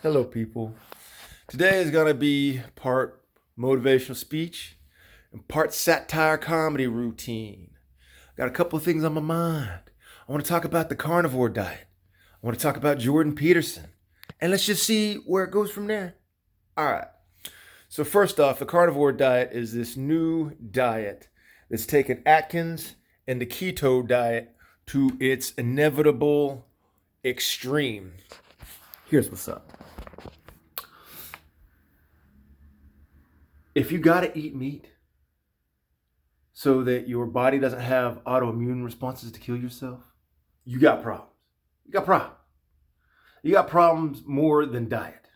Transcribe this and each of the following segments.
Hello, people. Today is going to be part motivational speech and part satire comedy routine. Got a couple of things on my mind. I want to talk about the carnivore diet. I want to talk about Jordan Peterson. And let's just see where it goes from there. All right. So first off, the carnivore diet is this new diet that's taken Atkins and the keto diet to its inevitable extreme. Here's what's up. If you got to eat meat so that your body doesn't have autoimmune responses to kill yourself, you got problems. You got problems. You got problems more than diet.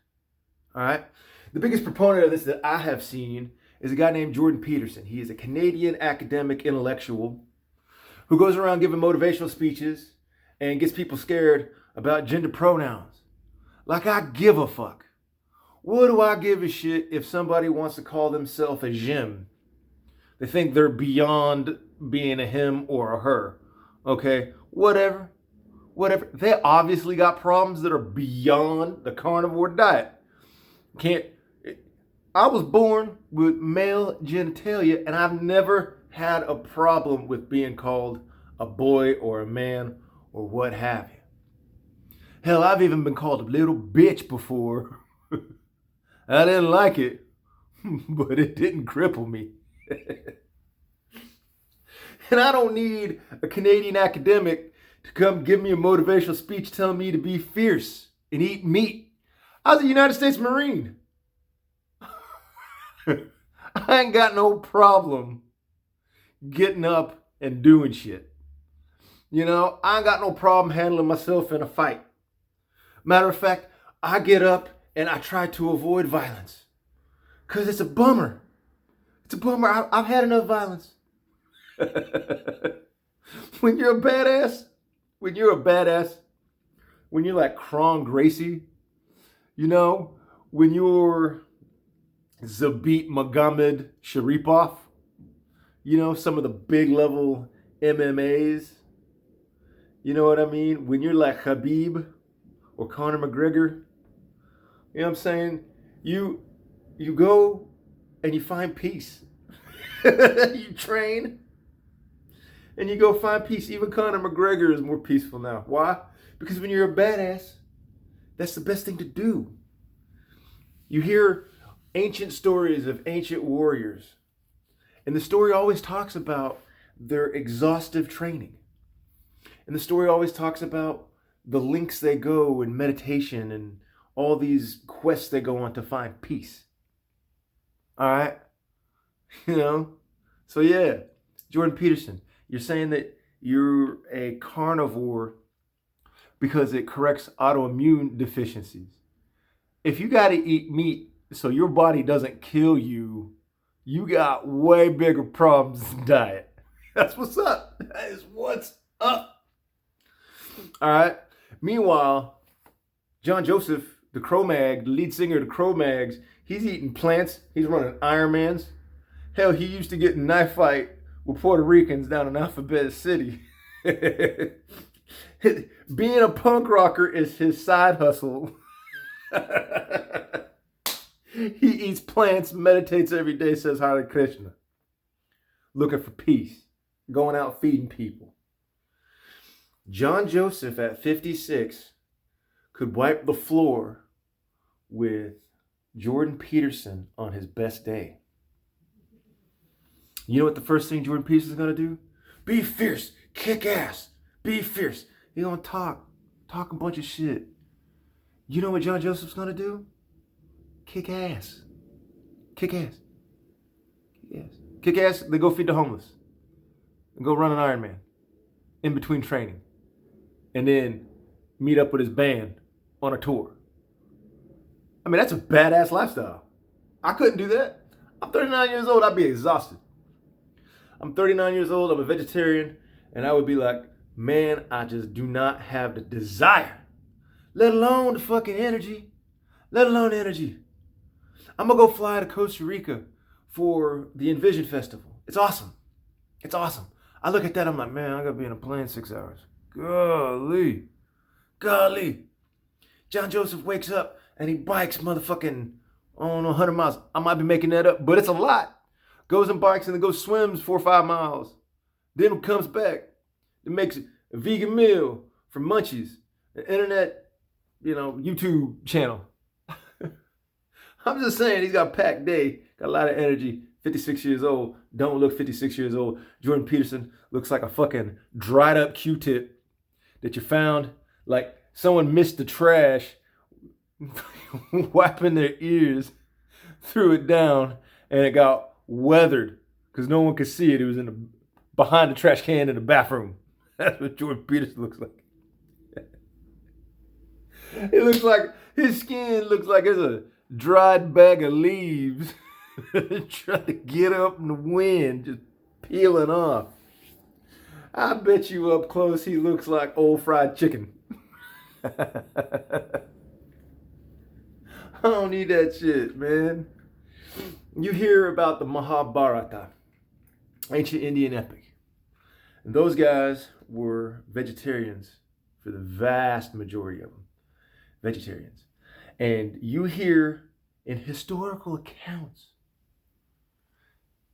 All right? The biggest proponent of this that I have seen is a guy named Jordan Peterson. He is a Canadian academic intellectual who goes around giving motivational speeches and gets people scared about gender pronouns. Like I give a fuck. What do I give a shit if somebody wants to call themselves a Jim? They think they're beyond being a him or a her. Okay, whatever. They obviously got problems that are beyond the carnivore diet. I was born with male genitalia and I've never had a problem with being called a boy or a man or what have you. Hell, I've even been called a little bitch before. I didn't like it, but it didn't cripple me. And I don't need a Canadian academic to come give me a motivational speech telling me to be fierce and eat meat. I was a United States Marine. I ain't got no problem getting up and doing shit. You know, I ain't got no problem handling myself in a fight. Matter of fact, I get up and I try to avoid violence. Because it's a bummer. It's a bummer. I've had enough violence. When you're a badass, when you're like Kron Gracie, you know, when you're Zabit Magomed Sharipov, you know, some of the big level MMAs, you know what I mean? When you're like Khabib or Conor McGregor, you know what I'm saying? You go and you find peace. You train and you go find peace. Even Conor McGregor is more peaceful now. Why? Because when you're a badass, that's the best thing to do. You hear ancient stories of ancient warriors, and the story always talks about their exhaustive training. And the story always talks about the links they go in meditation and all these quests they go on to find peace. All right? You know? So yeah, Jordan Peterson, you're saying that you're a carnivore because it corrects autoimmune deficiencies. If you got to eat meat so your body doesn't kill you, you got way bigger problems than diet. That's what's up. That is what's up. All right? Meanwhile, John Joseph, the cromag, the lead singer of the Cro-Mags, he's eating plants. He's running Ironmans. Hell, he used to get in a knife fight with Puerto Ricans down in Alphabet City. Being a punk rocker is his side hustle. He eats plants, meditates every day, says Hare Krishna. Looking for peace. Going out feeding people. John Joseph at 56 could wipe the floor with Jordan Peterson on his best day. You know what the first thing Jordan Peterson's going to do? Be fierce. Kick ass. Be fierce. He's going to talk a bunch of shit. You know what John Joseph's going to do? Kick ass. Kick ass. Kick ass. Kick ass, they go feed the homeless. And go run an Ironman. In between training. And then meet up with his band on a tour. I mean, that's a badass lifestyle. I couldn't do that. I'm 39 years old. I'd be exhausted. I'm 39 years old. I'm a vegetarian. And I would be like, man, I just do not have the desire. Let alone the fucking energy. Let alone energy. I'm going to go fly to Costa Rica for the Envision Festival. It's awesome. It's awesome. I look at that. I'm like, man, I got to be in a plane 6 hours. Golly. John Joseph wakes up and he bikes motherfucking, I don't know, 100 miles. I might be making that up, but it's a lot. Goes and bikes and then goes swims 4 or 5 miles. Then comes back and makes a vegan meal from Munchies, an internet, YouTube channel. I'm just saying, he's got a packed day, got a lot of energy, 56 years old, don't look 56 years old. Jordan Peterson looks like a fucking dried up Q-tip that you found, like someone missed the trash, wiping their ears, threw it down, and it got weathered because no one could see it. It was behind the trash can in the bathroom. That's what Jordan Peterson looks like. It looks like his skin looks like it's a dried bag of leaves trying to get up in the wind, just peeling off. I bet you up close he looks like old fried chicken. I don't need that shit, man. You hear about the Mahabharata, ancient Indian epic. And those guys were vegetarians for the vast majority of them. Vegetarians. And you hear in historical accounts,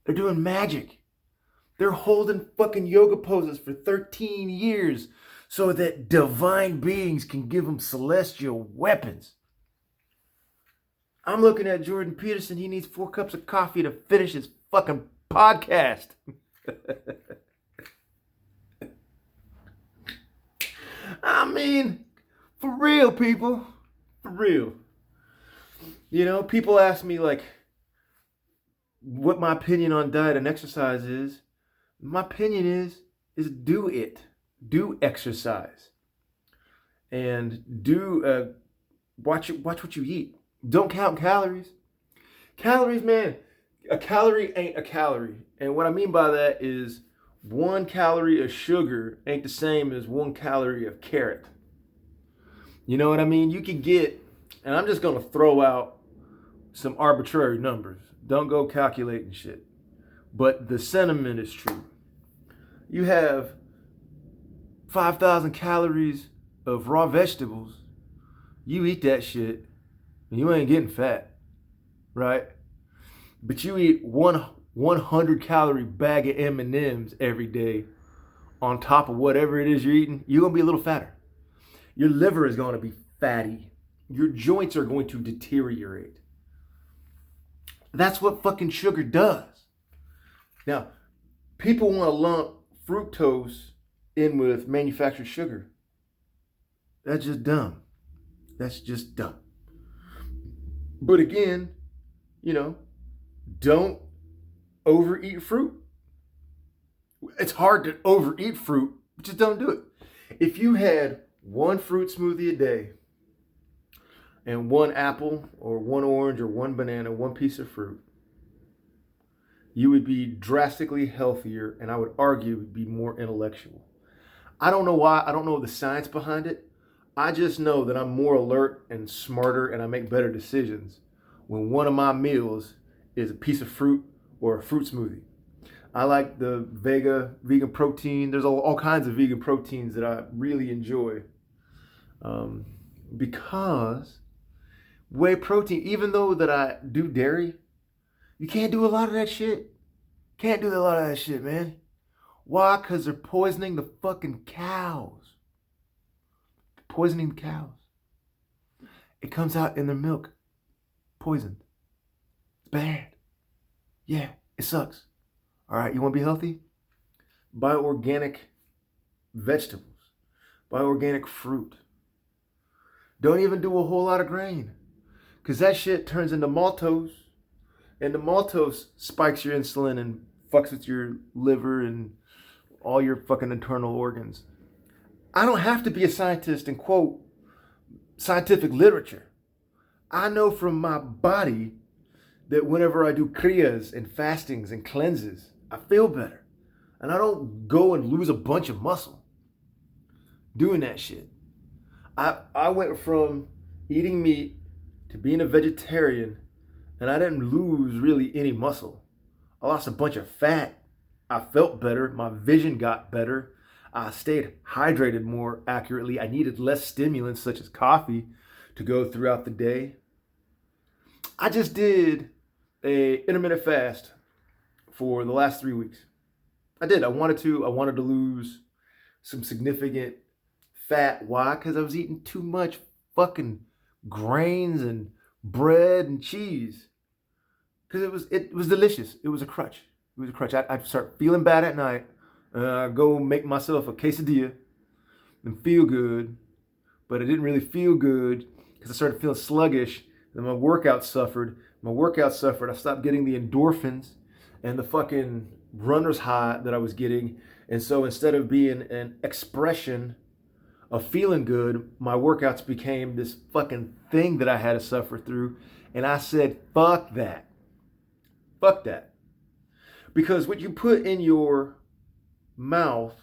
they're doing magic. They're holding fucking yoga poses for 13 years so that divine beings can give them celestial weapons. I'm looking at Jordan Peterson. He needs 4 cups of coffee to finish his fucking podcast. I mean, for real, people. For real. People ask me, like, what my opinion on diet and exercise is. My opinion is do it. Do exercise. And watch what you eat. Don't count calories. Calories, man. A calorie ain't a calorie. And what I mean by that is 1 calorie of sugar ain't the same as 1 calorie of carrot. You know what I mean? You can get, and I'm just going to throw out some arbitrary numbers. Don't go calculating shit. But the sentiment is true. You have 5,000 calories of raw vegetables. You eat that shit, and you ain't getting fat, right? But you eat 100 calorie bag of M&Ms every day on top of whatever it is you're eating, you're going to be a little fatter. Your liver is going to be fatty. Your joints are going to deteriorate. That's what fucking sugar does. Now, people want to lump fructose in with manufactured sugar. That's just dumb. That's just dumb. But again, don't overeat fruit. It's hard to overeat fruit, but just don't do it. If you had 1 fruit smoothie a day and 1 apple or 1 orange or 1 banana, 1 piece of fruit, you would be drastically healthier, and I would argue would be more intellectual. I don't know why. I don't know the science behind it. I just know that I'm more alert and smarter, and I make better decisions when one of my meals is a piece of fruit or a fruit smoothie. I like the vegan protein. There's all kinds of vegan proteins that I really enjoy. Because whey protein, even though that I do dairy, you can't do a lot of that shit. Can't do a lot of that shit, man. Why? Because they're poisoning the fucking cows. Poisoning the cows. It comes out in their milk. Poisoned. It's bad. Yeah, it sucks. All right, you want to be healthy? Buy organic vegetables. Buy organic fruit. Don't even do a whole lot of grain. Because that shit turns into maltose. And the maltose spikes your insulin and fucks with your liver and all your fucking internal organs. I don't have to be a scientist and quote scientific literature. I know from my body that whenever I do kriyas and fastings and cleanses, I feel better. And I don't go and lose a bunch of muscle doing that shit. I went from eating meat to being a vegetarian, and I didn't lose really any muscle. I lost a bunch of fat. I felt better. My vision got better. I stayed hydrated more accurately. I needed less stimulants such as coffee to go throughout the day. I just did a intermittent fast for the last 3 weeks. I did. I wanted to lose some significant fat. Why? Because I was eating too much fucking grains and bread and cheese. Because it was delicious. It was a crutch. I'd start feeling bad at night. Go make myself a quesadilla and feel good. But I didn't really feel good because I started feeling sluggish. Then my workout suffered. I stopped getting the endorphins and the fucking runner's high that I was getting. And so instead of being an expression of feeling good, my workouts became this fucking thing that I had to suffer through. And I said, fuck that. Fuck that. Because what you put in your mouth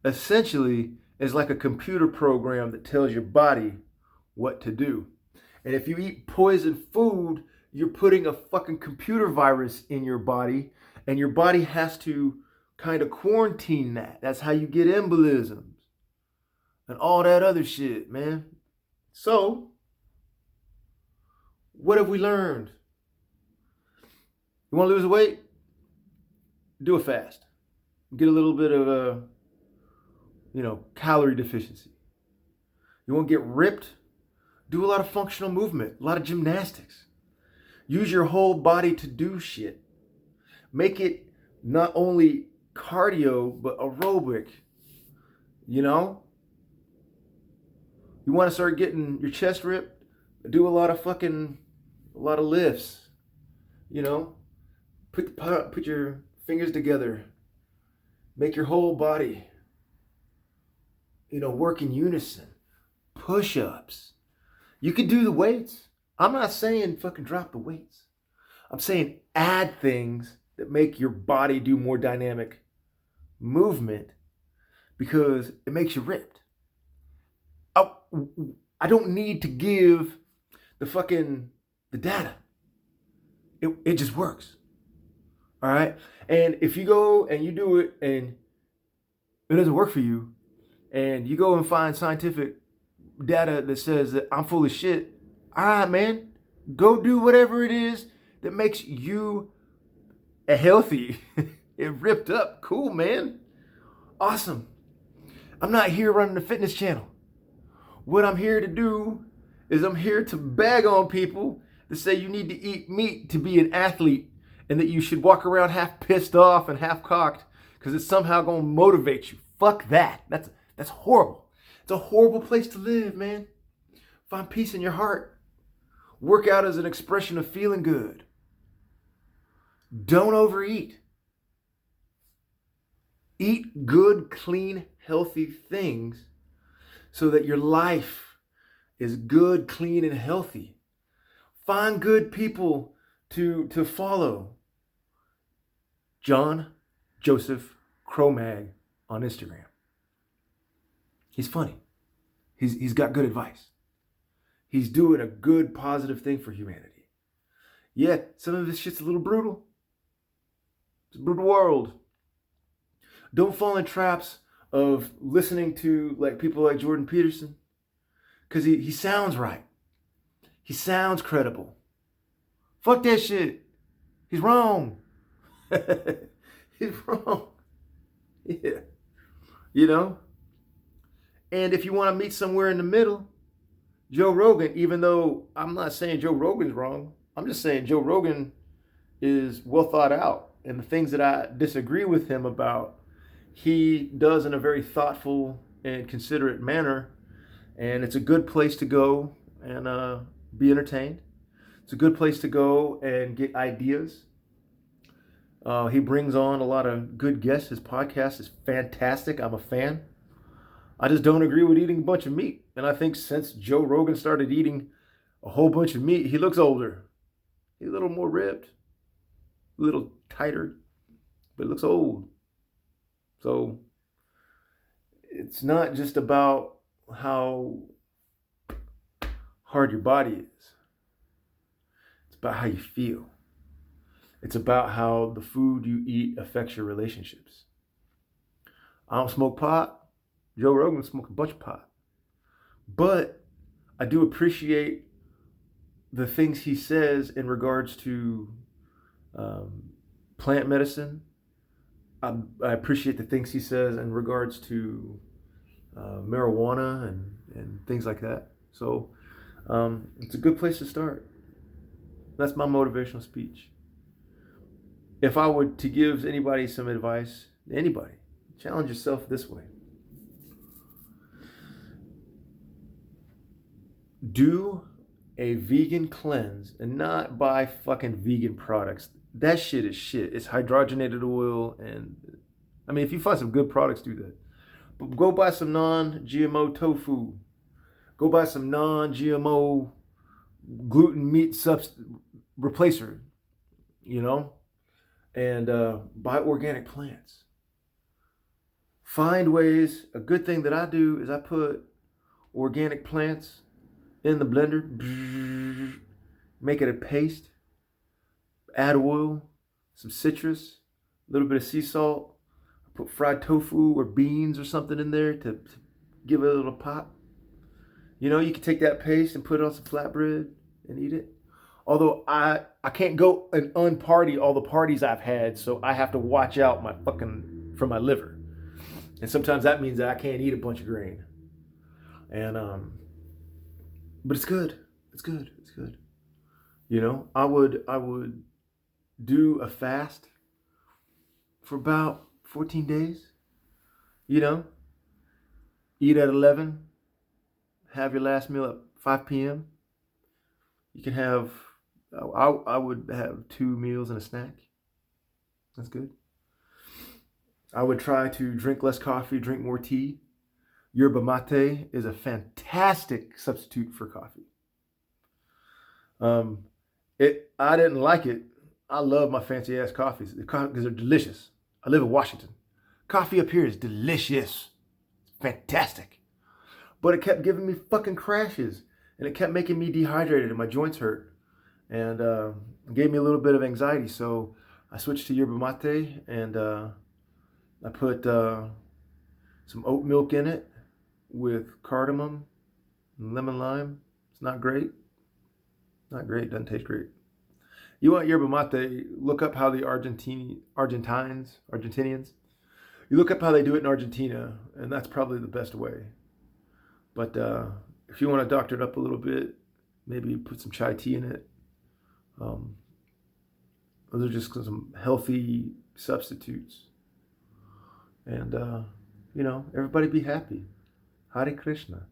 essentially is like a computer program that tells your body what to do. And if you eat poison food, you're putting a fucking computer virus in your body, and your body has to kind of quarantine that. That's how you get embolisms and all that other shit, man. So, what have we learned? You want to lose weight? Do a fast. Get a little bit of a, calorie deficiency. You want to get ripped? Do a lot of functional movement, a lot of gymnastics. Use your whole body to do shit. Make it not only cardio, but aerobic. You want to start getting your chest ripped? Do a lot of lifts. Put your fingers together. Make your whole body, work in unison. Push-ups. You could do the weights. I'm not saying fucking drop the weights. I'm saying add things that make your body do more dynamic movement because it makes you ripped. I don't need to give the data. It just works. All right? And if you go and you do it and it doesn't work for you, and you go and find scientific data that says that I'm full of shit, all right, man, go do whatever it is that makes you healthy and ripped up. Cool, man. Awesome. I'm not here running a fitness channel. What I'm here to do is I'm here to bag on people that say you need to eat meat to be an athlete and that you should walk around half pissed off and half cocked because it's somehow going to motivate you. Fuck that. That's horrible. It's a horrible place to live, man. Find peace in your heart. Work out as an expression of feeling good. Don't overeat. Eat good, clean, healthy things so that your life is good, clean, and healthy. Find good people to follow. John Joseph Cromag on Instagram. He's funny. He's got good advice. He's doing a good, positive thing for humanity. Yet, some of this shit's a little brutal. It's a brutal world. Don't fall in traps of listening to people like Jordan Peterson. Because he sounds right. He sounds credible. Fuck that shit. He's wrong. He's wrong. Yeah. And if you want to meet somewhere in the middle, Joe Rogan, even though I'm not saying Joe Rogan's wrong, I'm just saying Joe Rogan is well thought out. And the things that I disagree with him about, he does in a very thoughtful and considerate manner. And it's a good place to go and be entertained. It's a good place to go and get ideas. He brings on a lot of good guests. His podcast is fantastic. I'm a fan. I just don't agree with eating a bunch of meat. And I think since Joe Rogan started eating a whole bunch of meat, he looks older. He's a little more ripped, a little tighter, but he looks old. So it's not just about how hard your body is. It's about how you feel. It's about how the food you eat affects your relationships. I don't smoke pot. Joe Rogan smokes a bunch of pot. But I do appreciate the things he says in regards to plant medicine. I appreciate the things he says in regards to marijuana and things like that. So it's a good place to start. That's my motivational speech. If I were to give anybody some advice, anybody, challenge yourself this way. Do a vegan cleanse and not buy fucking vegan products. That shit is shit. It's hydrogenated oil, and I mean, if you find some good products, do that. But go buy some non-GMO tofu. Go buy some non-GMO gluten meat replacer, you know, and buy organic plants. Find ways. A good thing that I do is I put organic plants in the blender, make it a paste, add oil, some citrus, a little bit of sea salt, put fried tofu or beans or something in there to give it a little pop. You know, you can take that paste and put it on some flatbread and eat it. Although I can't go and unparty all the parties I've had, so I have to watch out for my liver. And sometimes that means that I can't eat a bunch of grain. And but it's good. It's good. It's good. You know, I would do a fast for about 14 days. You know, eat at 11, have your last meal at 5 p.m. You can have, I would have 2 meals and a snack. That's good. I would try to drink less coffee, drink more tea. Yerba mate is a fantastic substitute for coffee. I didn't like it. I love my fancy ass coffees because they're delicious. I live in Washington. Coffee up here is delicious. Fantastic. But it kept giving me fucking crashes, and it kept making me dehydrated and my joints hurt, and gave me a little bit of anxiety. So I switched to yerba mate, and I put some oat milk in it with cardamom and lemon lime. It's not great. Not great. Doesn't taste great. You want yerba mate, look up how the Argentinians, you look up how they do it in Argentina, and that's probably the best way. But if you want to doctor it up a little bit, maybe put some chai tea in it. Those are just some healthy substitutes. And, you know, everybody be happy. Hare Krishna.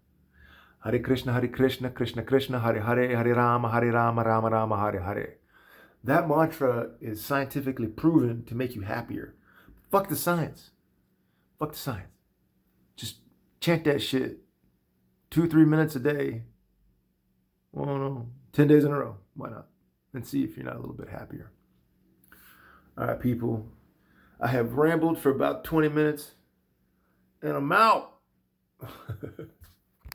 Hare Krishna, Hare Krishna, Krishna Krishna, Hare Hare, Hare Rama, Rama Rama, Hare Hare. That mantra is scientifically proven to make you happier. Fuck the science. Fuck the science. Just chant that shit 2-3 minutes a day. Oh no, 10 days in a row. Why not? And see if you're not a little bit happier. All right, people. I have rambled for about 20 minutes, and I'm out.